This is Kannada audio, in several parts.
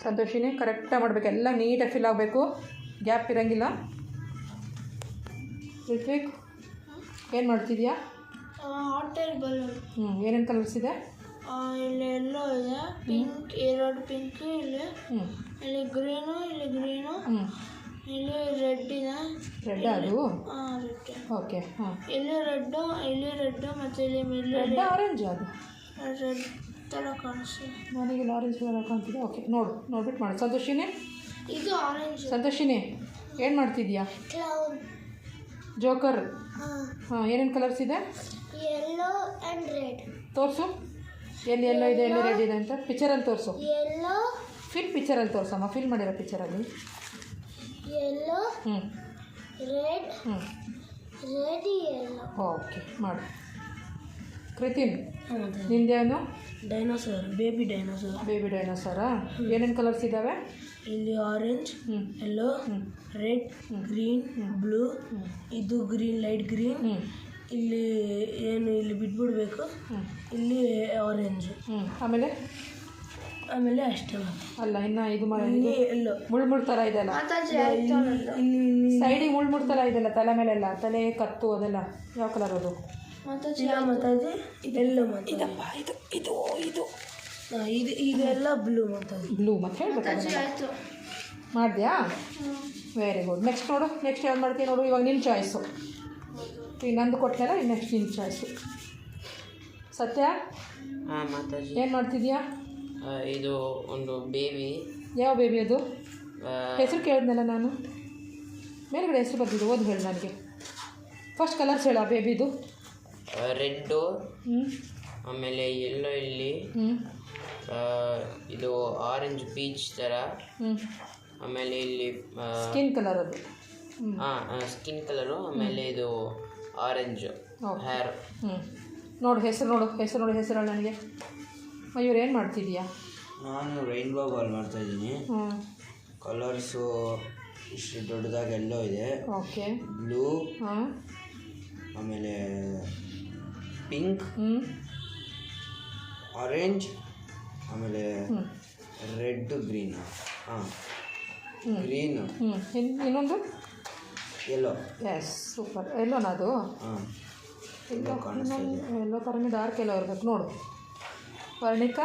ಸಂತೋಷಿನಿ ಕರೆಕ್ಟಾಗಿ ಮಾಡಬೇಕು, ಎಲ್ಲ ನೀಟಾಗಿ ಫಿಲ್ ಆಗಬೇಕು, ಗ್ಯಾಪ್ ಇರೋಂಗಿಲ್ಲ. ರಿತ್ವಿಕ್ ಏನು ಮಾಡ್ತಿದ್ಯಾ? ಹಾಟೆಲ್ ಬಲೂನ್. ಏನೇನು ಕಲರ್ಸ್ ಇದೆ? ಇಲ್ಲಿ ಎಲ್ಲೋ ಇದೆ, ಪಿಂಕ್, ಎರಡು ಪಿಂಕ್, ಇಲ್ಲಿ ಗ್ರೀನು, ಇಲ್ಲಿ ರೆಡ್ ಇದೆ. ರೆಡ್ ಅದು? ರೆಡ್. ಓಕೆ. ಇಲ್ಲಿ ರೆಡ್ ಮತ್ತು ಇಲ್ಲಿ ರೆಡ್ ಆರೆಂಜ್ ಅದು ರೆಡ್ ಥರ ಕಾಣಿಸ್ತಿದೆ. ನನಗೆ ಆರೆಂಜ್ ಕಲರ್ ಕಾಣ್ತಿದೆ. ಓಕೆ, ನೋಡ್ಬಿಟ್ಟು ಮಾಡು. ಸಂತೋಷಿನಿ ಇದು ಆರೆಂಜ್. ಸಂತೋಷಿನಿ ಏನು ಮಾಡ್ತಿದ್ಯಾ? ಕ್ಲೌನ್. ಜೋಕರ್. ಏನೇನು ಕಲರ್ಸ್ ಇದೆ? Yellow and red. ತೋರಿಸು, ಎಲ್ಲಿ ಎಲ್ಲೋ ಇದೆ, ಎಲ್ಲಿ ರೆಡ್ ಇದೆ ಅಂತ ಪಿಕ್ಚರಲ್ಲಿ ತೋರಿಸು. ಯೆಲ್ಲೋ ಪಿಕ್ಚರಲ್ಲಿ ತೋರಿಸಮ್ಮ, ಫಿಲ್ ಮಾಡಿರೋ ಪಿಕ್ಚರಲ್ಲಿ. Yellow red yellow. ಓಕೆ, ಮಾಡು. ಕೃತಿನ್ ನಿಂದೇನು? ಡೈನೋಸರ್, ಬೇಬಿ ಡೈನೋಸರಾ? ಏನೇನು ಕಲರ್ಸ್ ಇದ್ದಾವೆ? ಇಲ್ಲಿ orange, yellow, red, green, blue. ಇದು ಗ್ರೀನ್, ಲೈಟ್ ಗ್ರೀನ್. ಇಲ್ಲಿ ಏನು ಇಲ್ಲಿ ಬಿಟ್ಬಿಡ್ಬೇಕು, ಇಲ್ಲಿ ಆರೆಂಜ್. ಆಮೇಲೆ ಅಷ್ಟೇ. ಅಲ್ಲ, ಇನ್ನು ಇದು ಎಲ್ಲೋ ಮುಳ್ಳು ಥರ ಇದೆಲ್ಲ, ಇಲ್ಲಿ ಸೈಡಿಗೆ ಮುಳ್ಳು ಥರ ಇದೆಲ್ಲ, ತಲೆ ಮೇಲೆಲ್ಲ, ತಲೆ ಕತ್ತು ಅದೆಲ್ಲ ಯಾವ ಕಲರ್ ಅದು? ಮಾತಾಜಿ ಇದೆಲ್ಲ ಇದಪ್ಪ, ಇದು ಇದೆಲ್ಲ ಬ್ಲೂ ಬ್ಲೂ ಮತ್ತೆ ಹೇಳ್ಬೇಕು. ಆಯಿತು, ಮಾಡಿದ್ಯಾ? Very good. ನೆಕ್ಸ್ಟ್ ನೋಡು, ನೆಕ್ಸ್ಟ್ ಯಾವ್ದು ಮಾಡ್ತೀನಿ ನೋಡು. ಇವಾಗ ನಿನ್ನ ಚಾಯ್ಸು. ಈಗ ನಂದು ಕೊಟ್ಟನಲ್ಲ, ಈಗ ನೆಕ್ಸ್ಟ್ ನಿನ್ನ ಚಾಯ್ಸು. ಸತ್ಯ ಮಾತಾಜಿ ಏನು ಮಾಡ್ತಿದ್ಯಾ? ಇದು ಒಂದು ಬೇಬಿ. ಯಾವ ಬೇಬಿ ಅದು? ಹೆಸರು ಕೇಳಿದ್ನಲ್ಲ ನಾನು, ಮೇಲ್ಗಡೆ ಹೆಸರು ಬರ್ತಿದ್ದು, ಓದಿ ಹೇಳಿ ನನಗೆ. ಫಸ್ಟ್ ಕಲರ್ಸ್ ಹೇಳ ಬೇಬಿದು. ರೆಡ್ಡು, ಆಮೇಲೆ ಯೆಲ್ಲೋ, ಇಲ್ಲಿ ಇದು ಆರೆಂಜ್ ಪೀಚ್ ಥರ, ಆಮೇಲೆ ಇಲ್ಲಿ ಸ್ಕಿನ್ ಕಲರ್ ಅದು. ಸ್ಕಿನ್ ಕಲರು, ಆಮೇಲೆ ಇದು ಆರೆಂಜ್ ಹೇರ್. ನೋಡು ಹೆಸರು ನನಗೆ. ಮಯೂರ್ ಏನು ಮಾಡ್ತಿದ್ದೀಯಾ? ನಾನು ರೈನ್ಬೋ ಬಾಲ್ ಮಾಡ್ತಾಯಿದ್ದೀನಿ. ಕಲರ್ಸು ಇಷ್ಟು ದೊಡ್ಡದಾಗಿ ಎಲ್ಲೋ ಇದೆ, ಓಕೆ, ಬ್ಲೂ, ಆಮೇಲೆ ಪಿಂಕ್, ಆರೆಂಜ್, ಆಮೇಲೆ ರೆಡ್, ಗ್ರೀನ್. ಗ್ರೀನು, ಇನ್ನೊಂದು ಎಲ್ಲೋ. S, super. ಎಲ್ಲೋನಾ ಅದು? ಎಲ್ಲೋ ಥರನೇ ಡಾರ್ಕ್ ಎಲ್ಲೋ ಇರಬೇಕು ನೋಡು. ವರ್ಣಿಕಾ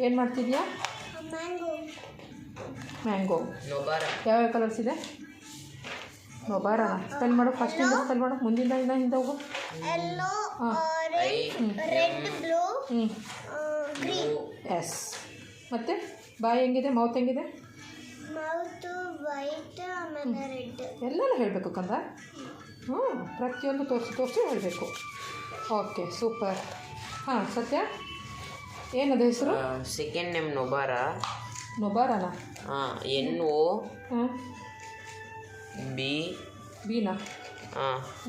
ಏನು ಮಾಡ್ತಿದ್ಯಾ? ಮ್ಯಾಂಗೋ. ಯಾವ್ಯಾವ ಕಲರ್ಸ್ ಇದೆ? ನೊಬಾರಾ ಸ್ಪೆಲ್ ಮಾಡು. ಫಸ್ಟಿಂದ ಸ್ಪೆಲ್ ಮಾಡು, ಮುಂದಿಂದ ಹಿಂದೆ ಹೋಗು. ಎಸ್. ಮತ್ತು ಬಾಯಿ ಹೆಂಗಿದೆ? ಮೌತ್ ಹೆಂಗಿದೆ? ಎಲ್ಲನೂ ಹೇಳಬೇಕು ಕಂದ. ಪ್ರತಿಯೊಂದು ತೋರಿಸಿ ಹೇಳಬೇಕು. Okay, super. ಸತ್ಯ ಏನದು ಹೆಸರು? Second name Nobara. ನೊಬಾರಾನಾ? NO ಬಿನಾ?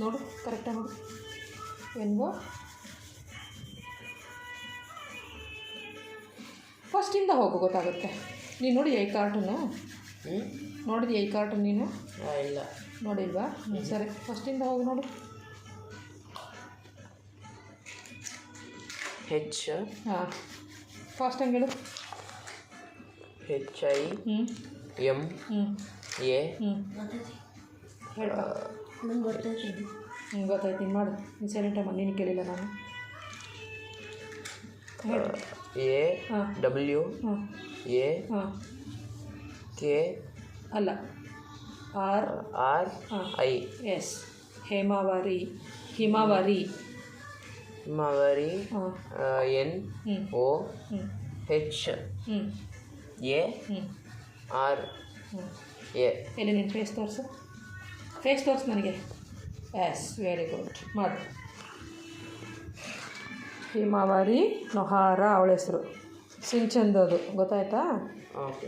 ನೋಡು, ಕರೆಕ್ಟಾಗಿ ನೋಡು. NO ಫಸ್ಟಿಂದ ಹೋಗು, ಗೊತ್ತಾಗುತ್ತೆ. ನೀನು ನೋಡಿದ್ಯಾ ಈ ಕಾರ್ಟೂನು? ನೋಡಿದ್ಯಾ ಈ ಕಾರ್ಟೂನ್ ನೀನು? ಇಲ್ಲ, ನೋಡಿಲ್ವಾ? ಸರಿ, ಫಸ್ಟಿಂದ ಹೋಗಿ ನೋಡು. H. ಫಾಸ್ಟ್ ಹಂಗೆ ಹೇಳು. HIMA. ಹೇಳ್ಬಾ. ಗೊತ್ತಾಯ್ತು, ನೀನು ಮಾಡು. ನೀನು ಸೈಲೆಂಟಾಗಿ ಮಾಡಿ, ನೀನು ಕೇಳಿಲ್ಲ ನಾನು. AWAK ಅಲ್ಲ, RI. ಎಸ್, ಹಿಮಾವರಿ. NOHARA. ಎಲ್ಲಿ ನಿನ್ನ ಫೇಸ್ ತೋರಿಸು, ನನಗೆ. Yes, very good. ಮಾಡು. ಹಿಮಾವರಿ ನೊಹಾರ ಅವಳ ಹೆಸರು. ಸಿಂಚಂದದು, ಗೊತ್ತಾಯ್ತಾ? ಓಕೆ.